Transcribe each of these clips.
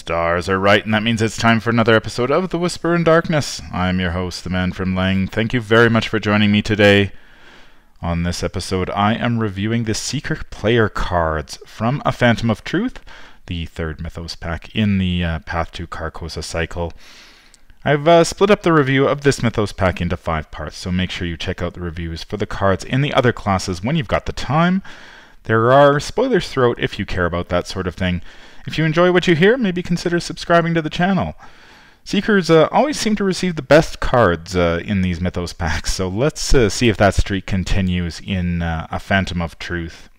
stars are right, and that means it's time for another episode of The Whisper in Darkness. I'm your host, the man from Lang. Thank you very much for joining me today. On this episode, I am reviewing the Seeker player cards from A Phantom of Truth, the third Mythos pack in the Path to Carcosa cycle. I've split up the review of this Mythos pack into 5 parts, so make sure you check out the reviews for the cards in the other classes when you've got the time. There are spoilers throughout if you care about that sort of thing. If you enjoy what you hear, maybe consider subscribing to the channel. Seekers always seem to receive the best cards in these Mythos packs, so let's see if that streak continues in A Phantom of Truth.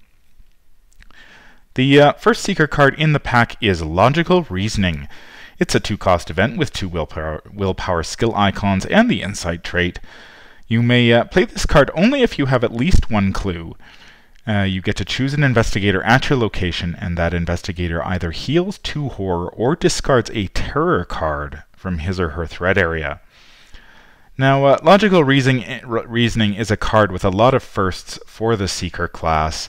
The first Seeker card in the pack is Logical Reasoning. It's a 2-cost event with 2 willpower skill icons and the insight trait. You may play this card only if you have at least 1 clue. You get to choose an investigator at your location, and that investigator either heals 2 horror or discards a terror card from his or her threat area. Now, Logical Reasoning is a card with a lot of firsts for the Seeker class.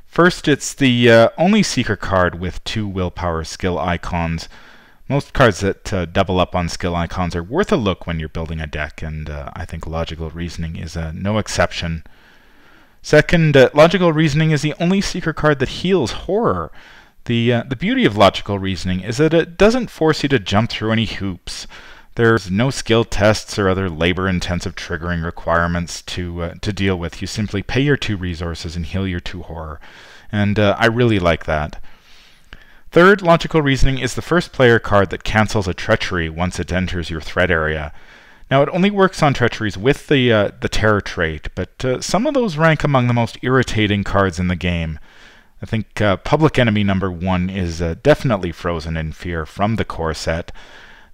First, it's the only Seeker card with 2 willpower skill icons. Most cards that double up on skill icons are worth a look when you're building a deck, and I think Logical Reasoning is no exception. Second, Logical Reasoning is the only Seeker card that heals horror. The beauty of Logical Reasoning is that it doesn't force you to jump through any hoops. There's no skill tests or other labor-intensive triggering requirements to deal with. You simply pay your 2 resources and heal your 2 horror, and I really like that. Third, Logical Reasoning is the first player card that cancels a treachery once it enters your threat area. Now, it only works on treacheries with the terror trait, but some of those rank among the most irritating cards in the game. I think Public Enemy number 1 is definitely Frozen in Fear from the core set.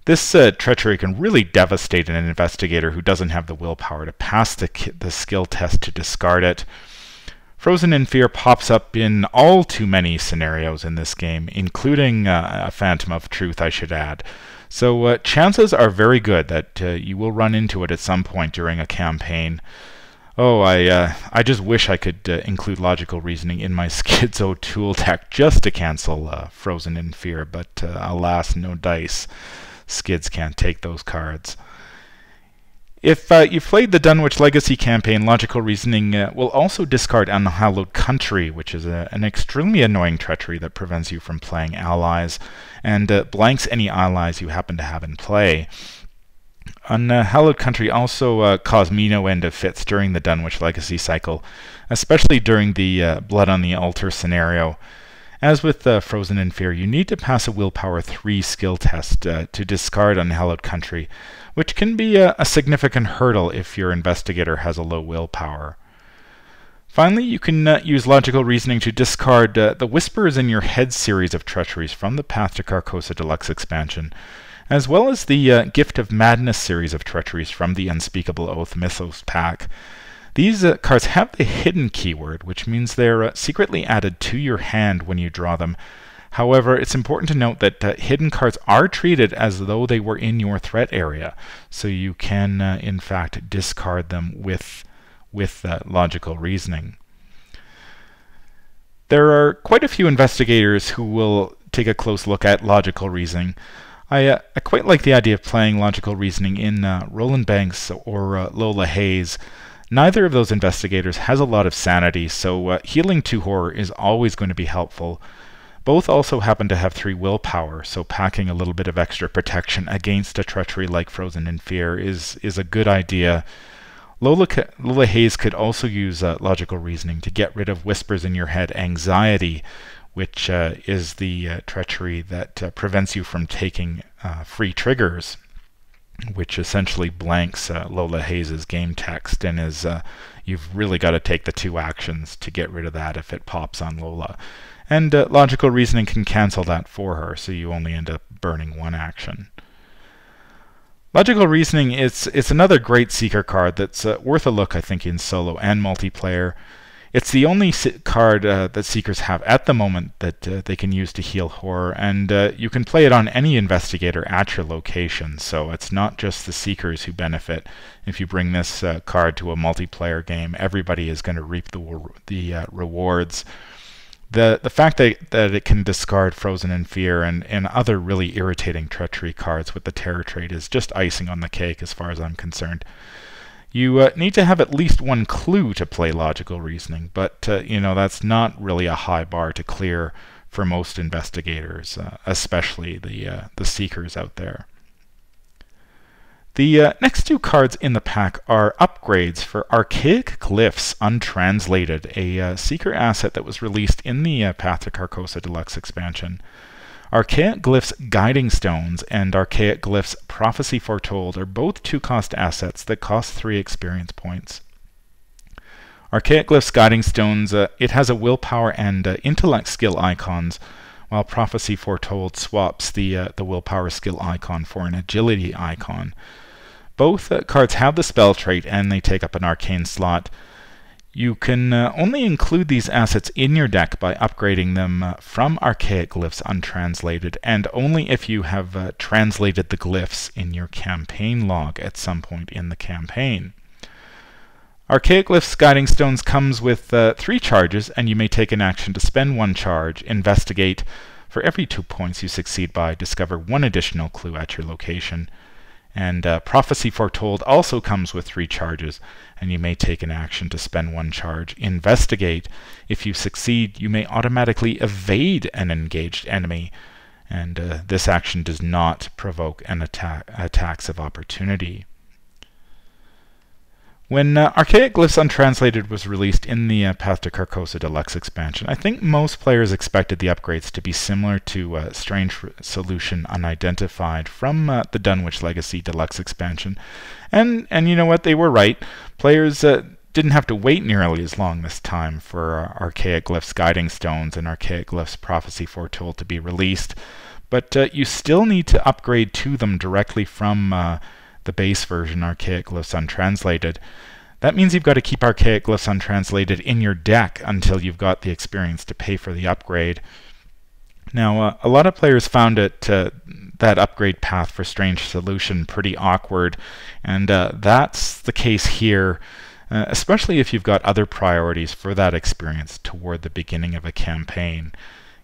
This treachery can really devastate an investigator who doesn't have the willpower to pass the skill test to discard it. Frozen in Fear pops up in all too many scenarios in this game, including A Phantom of Truth, I should add. So chances are very good that you will run into it at some point during a campaign. Oh, I just wish I could include Logical Reasoning in my Schizo tool deck just to cancel Frozen in Fear, but alas, no dice. Skids can't take those cards. If you've played the Dunwich Legacy campaign, Logical Reasoning will also discard Unhallowed Country, which is an extremely annoying treachery that prevents you from playing allies, and blanks any allies you happen to have in play. Unhallowed Country also caused me no end of fits during the Dunwich Legacy cycle, especially during the Blood on the Altar scenario. As with Frozen in Fear, you need to pass a Willpower 3 skill test to discard Unhallowed Country, which can be a significant hurdle if your investigator has a low willpower. Finally, you can use Logical Reasoning to discard the Whispers in Your Head series of treacheries from the Path to Carcosa Deluxe expansion, as well as the Gift of Madness series of treacheries from the Unspeakable Oath Mythos pack. These cards have the hidden keyword, which means they're secretly added to your hand when you draw them. However, it's important to note that hidden cards are treated as though they were in your threat area, so you can, in fact, discard them with Logical Reasoning. There are quite a few investigators who will take a close look at Logical Reasoning. I quite like the idea of playing Logical Reasoning in Roland Banks or Lola Hayes. Neither of those investigators has a lot of sanity, so healing 2 horror is always going to be helpful. Both also happen to have 3 willpower, so packing a little bit of extra protection against a treachery like Frozen in Fear is a good idea. Lola Hayes could also use Logical Reasoning to get rid of Whispers in Your Head Anxiety, which is the treachery that prevents you from taking free triggers, which essentially blanks Lola Hayes' game text, and is you've really got to take the 2 actions to get rid of that if it pops on Lola. And Logical Reasoning can cancel that for her, so you only end up burning 1 action. Logical Reasoning is another great Seeker card that's worth a look, I think, in solo and multiplayer. It's the only card that Seekers have at the moment that they can use to heal horror, and you can play it on any investigator at your location, so it's not just the Seekers who benefit. If you bring this card to a multiplayer game, everybody is going to reap the rewards. The fact that it can discard Frozen in Fear and other really irritating treachery cards with the terror trait is just icing on the cake as far as I'm concerned. You need to have at least one clue to play Logical Reasoning, but that's not really a high bar to clear for most investigators, especially the seekers out there. The next two cards in the pack are upgrades for Archaic Glyphs Untranslated, a Seeker asset that was released in the Path to Carcosa Deluxe expansion. Archaic Glyphs Guiding Stones and Archaic Glyphs Prophecy Foretold are both 2-cost assets that cost 3 experience points. Archaic Glyphs Guiding Stones, it has a willpower and intellect skill icons, while Prophecy Foretold swaps the willpower skill icon for an agility icon. Both cards have the spell trait and they take up an arcane slot. You can only include these assets in your deck by upgrading them from Archaic Glyphs Untranslated, and only if you have translated the glyphs in your campaign log at some point in the campaign. Archaic Glyphs Guiding Stones comes with 3 charges, and you may take an action to spend 1 charge. Investigate. For every 2 points you succeed by, discover 1 additional clue at your location. And Prophecy Foretold also comes with 3 charges, and you may take an action to spend 1 charge. Investigate. If you succeed, you may automatically evade an engaged enemy, and this action does not provoke an attacks of opportunity. When Archaic Glyphs Untranslated was released in the Path to Carcosa Deluxe expansion, I think most players expected the upgrades to be similar to Strange Solution Unidentified from the Dunwich Legacy Deluxe expansion. And you know what? They were right. Players didn't have to wait nearly as long this time for Archaic Glyphs Guiding Stones and Archaic Glyphs Prophecy Foretold to be released. But you still need to upgrade to them directly from the base version, Archaic Glyphs Untranslated. That means you've got to keep Archaic Glyphs Untranslated in your deck until you've got the experience to pay for the upgrade. Now, a lot of players found that upgrade path for Strange Solution pretty awkward, and that's the case here, especially if you've got other priorities for that experience toward the beginning of a campaign.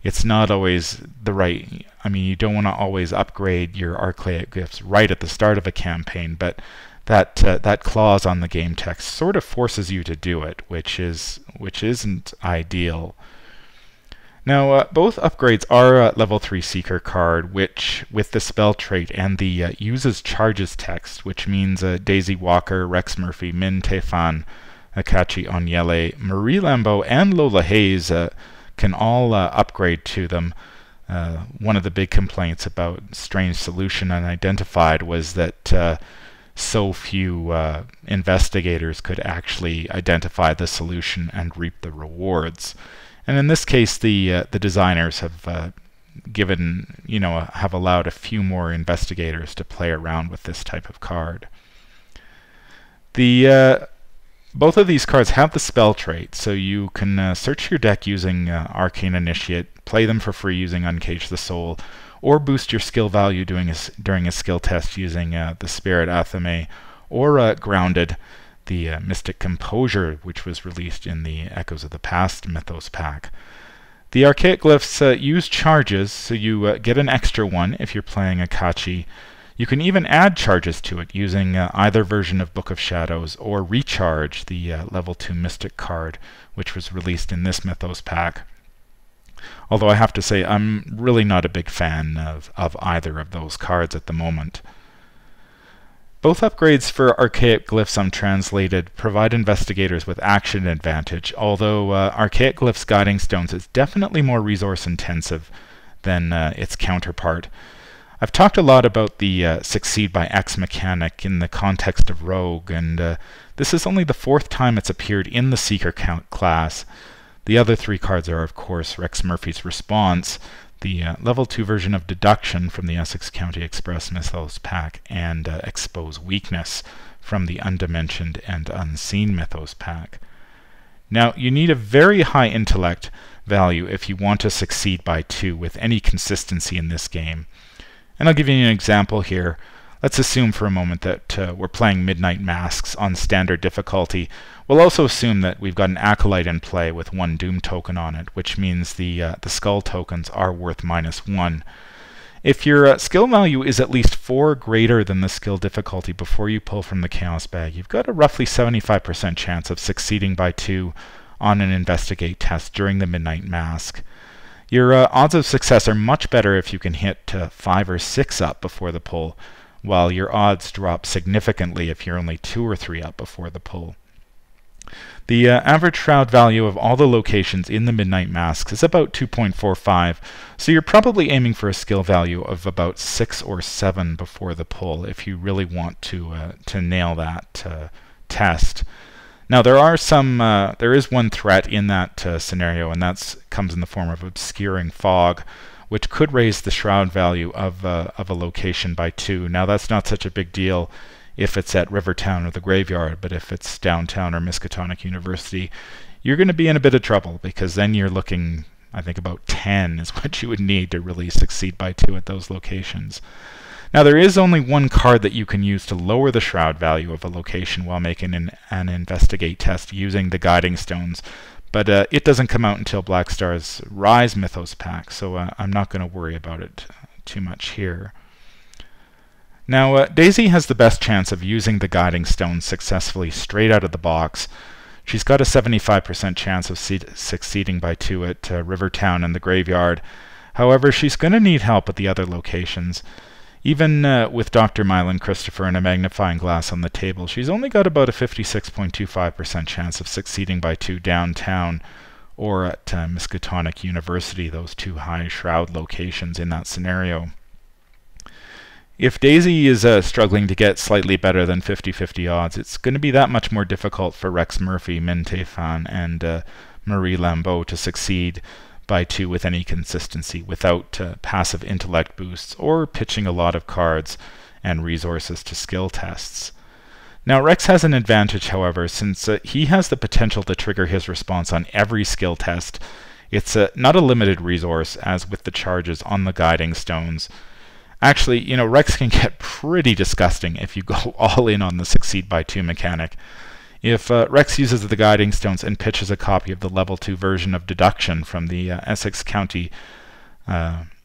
It's not always the right... I mean, you don't want to always upgrade your Archaic Glyphs right at the start of a campaign, but that clause on the game text sort of forces you to do it, which isn't ideal. Now, both upgrades are a level 3 Seeker card, which, with the spell trait and the uses charges text, which means Daisy Walker, Rex Murphy, Min Tefan, Akachi Onyele, Marie Lambeau, and Lola Hayes can all upgrade to them. One of the big complaints about Strange Solution Unidentified was that so few investigators could actually identify the solution and reap the rewards. And in this case, the designers have have allowed a few more investigators to play around with this type of card. Both of these cards have the spell trait, so you can search your deck using Arcane Initiate, play them for free using Uncage the Soul, or boost your skill value during a skill test using the Spirit Athame, or Grounded, the Mystic Composure, which was released in the Echoes of the Past Mythos pack. The Archaic Glyphs use charges, so you get an extra one if you're playing AKACHI. You can even add charges to it using either version of Book of Shadows, or Recharge, the level 2 Mystic card, which was released in this Mythos pack. Although I have to say, I'm really not a big fan of either of those cards at the moment. Both upgrades for Archaic Glyphs Untranslated provide investigators with action advantage, although Archaic Glyphs Guiding Stones is definitely more resource intensive than its counterpart. I've talked a lot about the Succeed by X mechanic in the context of Rogue, and this is only the 4th time it's appeared in the Seeker class. The other 3 cards are, of course, Rex Murphy's Response, the level 2 version of Deduction from the Essex County Express Mythos pack, and Expose Weakness from the Undimensioned and Unseen Mythos pack. Now, you need a very high intellect value if you want to succeed by 2 with any consistency in this game. And I'll give you an example here. Let's assume for a moment that we're playing Midnight Masks on standard difficulty. We'll also assume that we've got an Acolyte in play with 1 Doom token on it, which means the Skull tokens are worth -1. If your skill value is at least 4 greater than the skill difficulty before you pull from the Chaos Bag, you've got a roughly 75% chance of succeeding by 2 on an Investigate test during the Midnight Mask. Your odds of success are much better if you can hit 5 or 6 up before the pull, while your odds drop significantly if you're only 2 or 3 up before the pull. The average shroud value of all the locations in the Midnight Masks is about 2.45, so you're probably aiming for a skill value of about 6 or 7 before the pull if you really want to nail that test. Now there is one threat in that scenario, and that comes in the form of obscuring fog, which could raise the shroud value of a location by 2. Now that's not such a big deal if it's at Rivertown or the Graveyard, but if it's downtown or Miskatonic University, you're going to be in a bit of trouble, because then you're looking, I think about 10 is what you would need to really succeed by 2 at those locations. Now there is only one card that you can use to lower the shroud value of a location while making an Investigate test using the Guiding Stones, but it doesn't come out until Blackstar's Rise Mythos pack, so I'm not going to worry about it too much here. Now, Daisy has the best chance of using the Guiding Stones successfully straight out of the box. She's got a 75% chance of succeeding by 2 at Rivertown and the Graveyard. However, she's going to need help at the other locations. Even with Dr. Mylan Christopher and a magnifying glass on the table, she's only got about a 56.25% chance of succeeding by 2 downtown or at Miskatonic University, those 2 high shroud locations in that scenario. If Daisy is struggling to get slightly better than 50-50 odds, it's going to be that much more difficult for Rex Murphy, Min Tae-fan, and Marie Lambeau to succeed by 2 with any consistency without passive intellect boosts or pitching a lot of cards and resources to skill tests. Now Rex has an advantage, however, since he has the potential to trigger his response on every skill test. It's not a limited resource as with the charges on the Guiding Stones. Actually, you know, Rex can get pretty disgusting if you go all in on the succeed by 2 mechanic. If Rex uses the Guiding Stones and pitches a copy of the level 2 version of Deduction from the Essex County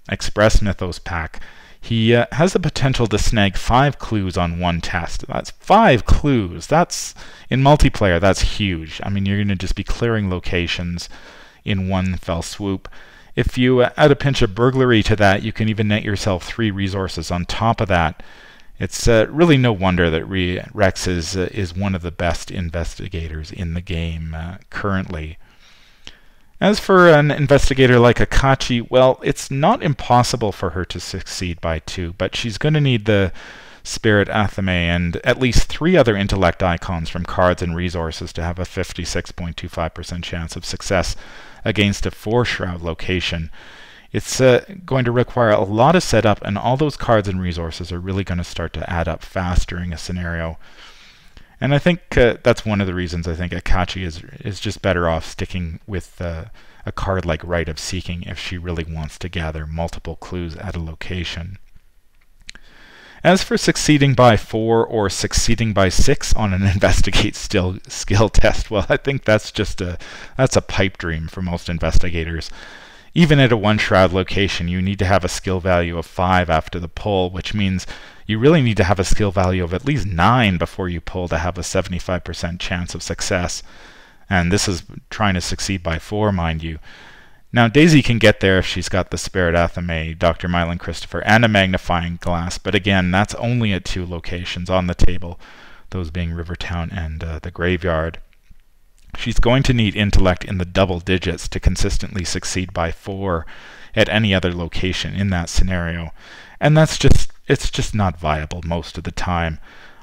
Express Mythos pack, he has the potential to snag 5 clues on one test. That's 5 clues. That's, in multiplayer, that's huge. I mean, you're going to just be clearing locations in one fell swoop. If you add a pinch of burglary to that, you can even net yourself 3 resources on top of that. It's really no wonder that Rex is one of the best investigators in the game currently. As for an investigator like Akachi, well, it's not impossible for her to succeed by 2, but she's going to need the Spirit Athame and at least 3 other intellect icons from cards and resources to have a 56.25% chance of success against a 4 shroud location. It's going to require a lot of setup, and all those cards and resources are really going to start to add up fast during a scenario. And I think that's one of the reasons I think Akachi is just better off sticking with a card like Rite of Seeking if she really wants to gather multiple clues at a location. As for succeeding by 4 or succeeding by 6 on an Investigate skill test, well, I think that's a pipe dream for most investigators. Even at a 1 shroud location, you need to have a skill value of 5 after the pull, which means you really need to have a skill value of at least 9 before you pull to have a 75% chance of success. And this is trying to succeed by 4, mind you. Now, Daisy can get there if she's got the Spirit Athame, Dr. Mylan Christopher, and a magnifying glass, but again, that's only at 2 locations on the table, those being Rivertown and the Graveyard. She's going to need intellect in the double digits to consistently succeed by 4 at any other location in that scenario, and it's just not viable most of the time.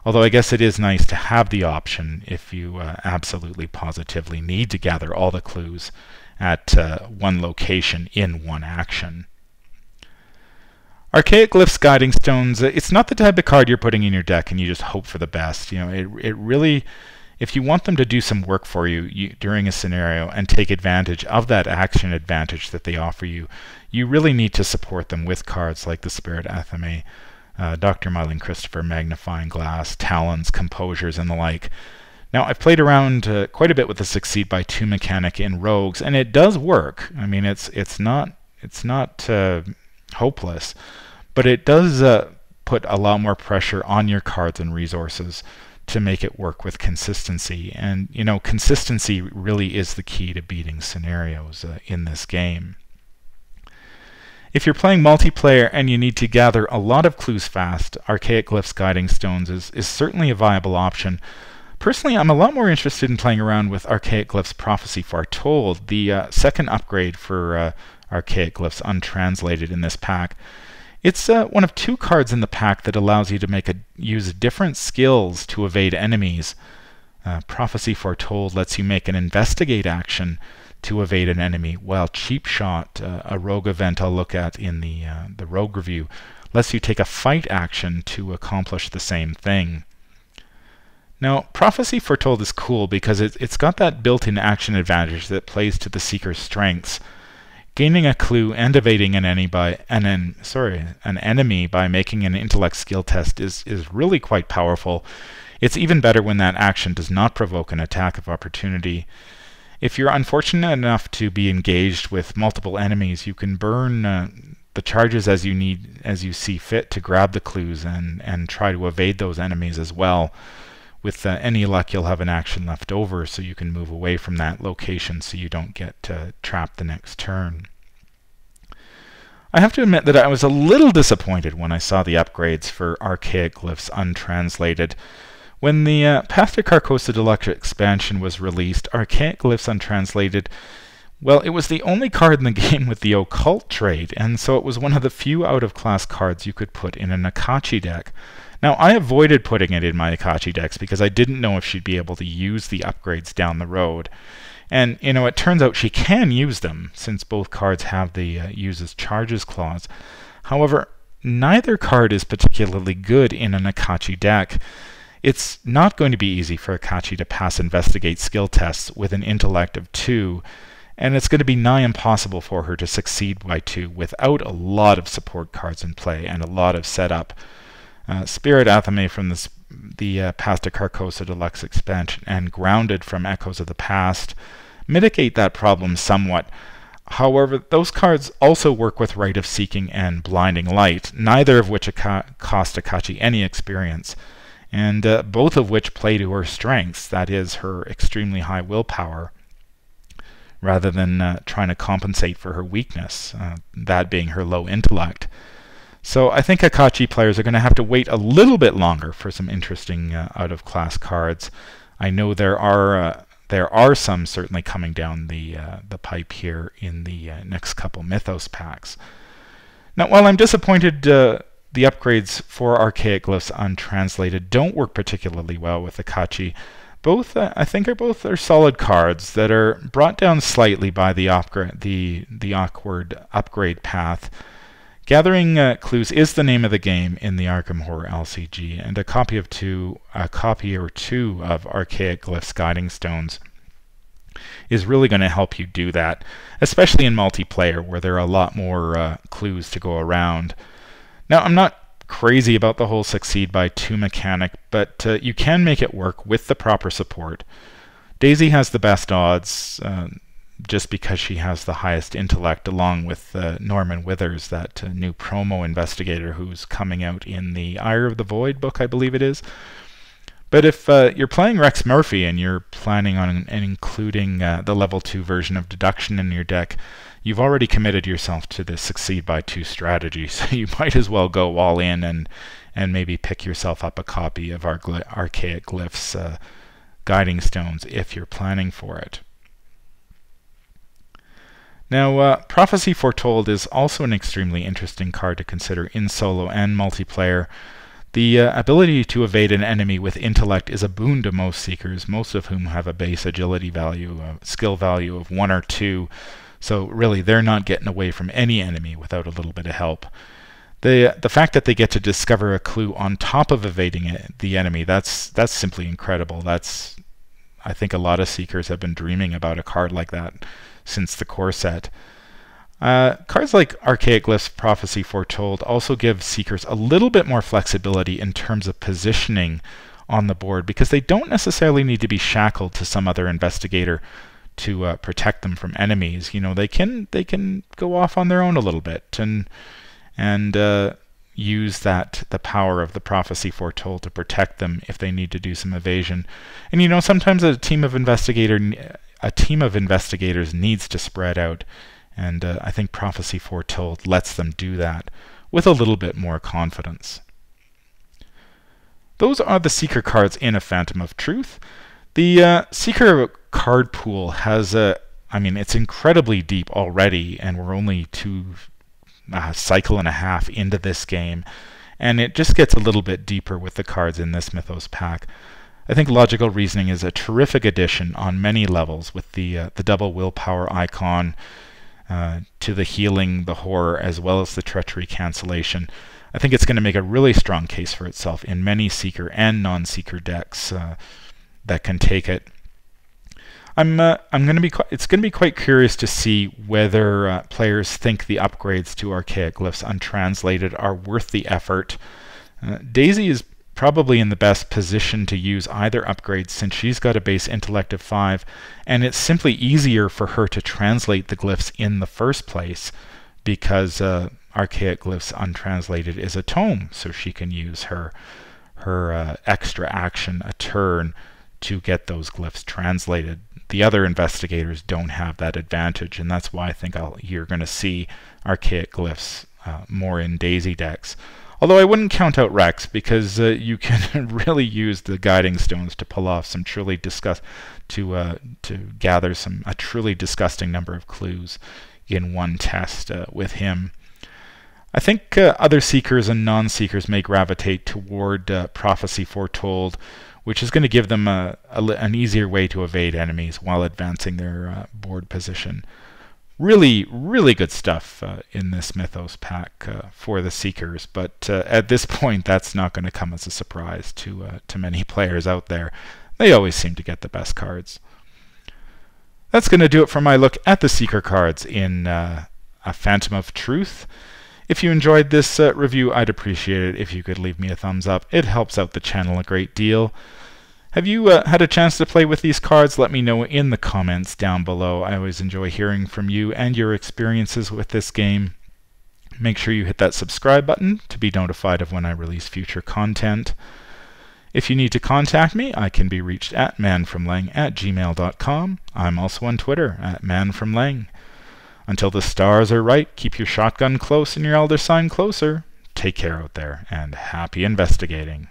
Although I guess it is nice to have the option if you absolutely positively need to gather all the clues at 1 location in 1 action. Archaic Glyphs Guiding Stones, it's not the type of card you're putting in your deck and you just hope for the best. You know, it really, if you want them to do some work for you during a scenario and take advantage of that action advantage that they offer you, you really need to support them with cards like the Spirit Athame, Dr. Myling Christopher, Magnifying Glass, Talons, Composures, and the like. Now, I've played around quite a bit with the Succeed by 2 mechanic in Rogues, and it does work. I mean, it's not hopeless, but it does put a lot more pressure on your cards and resources to make it work with consistency. And, you know, consistency really is the key to beating scenarios in this game. If you're playing multiplayer and you need to gather a lot of clues fast, Archaic Glyphs Guiding Stones is certainly a viable option. Personally, I'm a lot more interested in playing around with Archaic Glyphs Prophecy Foretold, the second upgrade for Archaic Glyphs Untranslated in this pack. It's one of 2 cards in the pack that allows you to use different skills to evade enemies. Prophecy Foretold lets you make an Investigate action to evade an enemy, while Cheap Shot, a rogue event I'll look at in the Rogue Review, lets you take a Fight action to accomplish the same thing. Now, Prophecy Foretold is cool because it's got that built-in action advantage that plays to the Seeker's strengths. Gaining a clue and evading an enemy by making an intellect skill test is really quite powerful. It's even better when that action does not provoke an attack of opportunity. If you're unfortunate enough to be engaged with multiple enemies, you can burn the charges as you see fit to grab the clues and try to evade those enemies as well. With any luck, you'll have an action left over, so you can move away from that location so you don't get trapped the next turn. I have to admit that I was a little disappointed when I saw the upgrades for Archaic Glyphs Untranslated. When the Path to Carcosa Deluxe expansion was released, Archaic Glyphs Untranslated, well, it was the only card in the game with the Occult trait, and so it was one of the few out-of-class cards you could put in an AKACHI deck. Now, I avoided putting it in my AKACHI decks because I didn't know if she'd be able to use the upgrades down the road. And, you know, it turns out she can use them, since both cards have the uses charges clause. However, neither card is particularly good in an AKACHI deck. It's not going to be easy for AKACHI to pass Investigate skill tests with an intellect of 2, and it's going to be nigh impossible for her to succeed by 2 without a lot of support cards in play and a lot of setup. Spirit Athame from the Path to Carcosa Deluxe expansion and Grounded from Echoes of the Past mitigate that problem somewhat. However, those cards also work with Rite of Seeking and Blinding Light, neither of which cost AKACHI any experience, and both of which play to her strengths, that is, her extremely high willpower, rather than trying to compensate for her weakness, that being her low intellect. So I think AKACHI players are going to have to wait a little bit longer for some interesting out-of-class cards. I know there are some certainly coming down the pipe here in the next couple Mythos packs. Now, while I'm disappointed the upgrades for Archaic Glyphs Untranslated don't work particularly well with AKACHI, both I think are solid cards that are brought down slightly by the awkward upgrade path. Gathering clues is the name of the game in the Arkham Horror LCG, and a copy or two of Archaic Glyphs Guiding Stones is really going to help you do that, especially in multiplayer where there are a lot more clues to go around. Now, I'm not crazy about the whole Succeed by 2 mechanic, but you can make it work with the proper support. Daisy has the best odds, just because she has the highest intellect, along with Norman Withers, that new promo investigator who's coming out in the Ire of the Void book, I believe it is. But if you're playing Rex Murphy and you're planning on including the level 2 version of Deduction in your deck, you've already committed yourself to the Succeed by 2 strategy, so you might as well go all in and maybe pick yourself up a copy of our Archaic Glyphs Guiding Stones if you're planning for it. Now, Prophecy Foretold is also an extremely interesting card to consider in solo and multiplayer. The ability to evade an enemy with intellect is a boon to most seekers, most of whom have a base agility value, a skill value of 1 or 2, so really they're not getting away from any enemy without a little bit of help. The fact that they get to discover a clue on top of evading the enemy, that's simply incredible. I think a lot of seekers have been dreaming about a card like that since the core set. Cards like Archaic Glyphs, Prophecy Foretold also give Seekers a little bit more flexibility in terms of positioning on the board, because they don't necessarily need to be shackled to some other investigator to protect them from enemies. You know, they can go off on their own a little bit and use the power of the Prophecy Foretold to protect them if they need to do some evasion. And you know, sometimes a team of investigators needs to spread out, and I think Prophecy Foretold lets them do that with a little bit more confidence. Those are the Seeker cards in A Phantom of Truth. The Seeker card pool has it's incredibly deep already, and we're only a cycle and a half into this game, and it just gets a little bit deeper with the cards in this Mythos pack. I think Logical Reasoning is a terrific addition on many levels, with the double willpower icon, to the healing, the horror, as well as the treachery cancellation. I think it's going to make a really strong case for itself in many Seeker and non-Seeker decks that can take it. It's going to be quite curious to see whether players think the upgrades to Archaic Glyphs Untranslated are worth the effort. Daisy is probably in the best position to use either upgrade, since she's got a base intellect of 5, and it's simply easier for her to translate the glyphs in the first place, because Archaic Glyphs Untranslated is a tome, so she can use her extra action a turn to get those glyphs translated. The other investigators don't have that advantage, and that's why I think you're going to see Archaic Glyphs more in Daisy decks. Although I wouldn't count out Rex, because you can really use the Guiding Stones to pull off some truly to gather a truly disgusting number of clues in one test with him. I think other Seekers and non-Seekers may gravitate toward Prophecy Foretold, which is going to give them an easier way to evade enemies while advancing their board position. Really, really good stuff in this Mythos pack for the Seekers, but at this point that's not going to come as a surprise to many players out there. They always seem to get the best cards. That's going to do it for my look at the Seeker cards in A Phantom of Truth. If you enjoyed this review, I'd appreciate it if you could leave me a thumbs up. It helps out the channel a great deal. Have you had a chance to play with these cards? Let me know in the comments down below. I always enjoy hearing from you and your experiences with this game. Make sure you hit that subscribe button to be notified of when I release future content. If you need to contact me, I can be reached at manfromlang@gmail.com. I'm also on Twitter at manfromlang. Until the stars are right, keep your shotgun close and your elder sign closer. Take care out there, and happy investigating.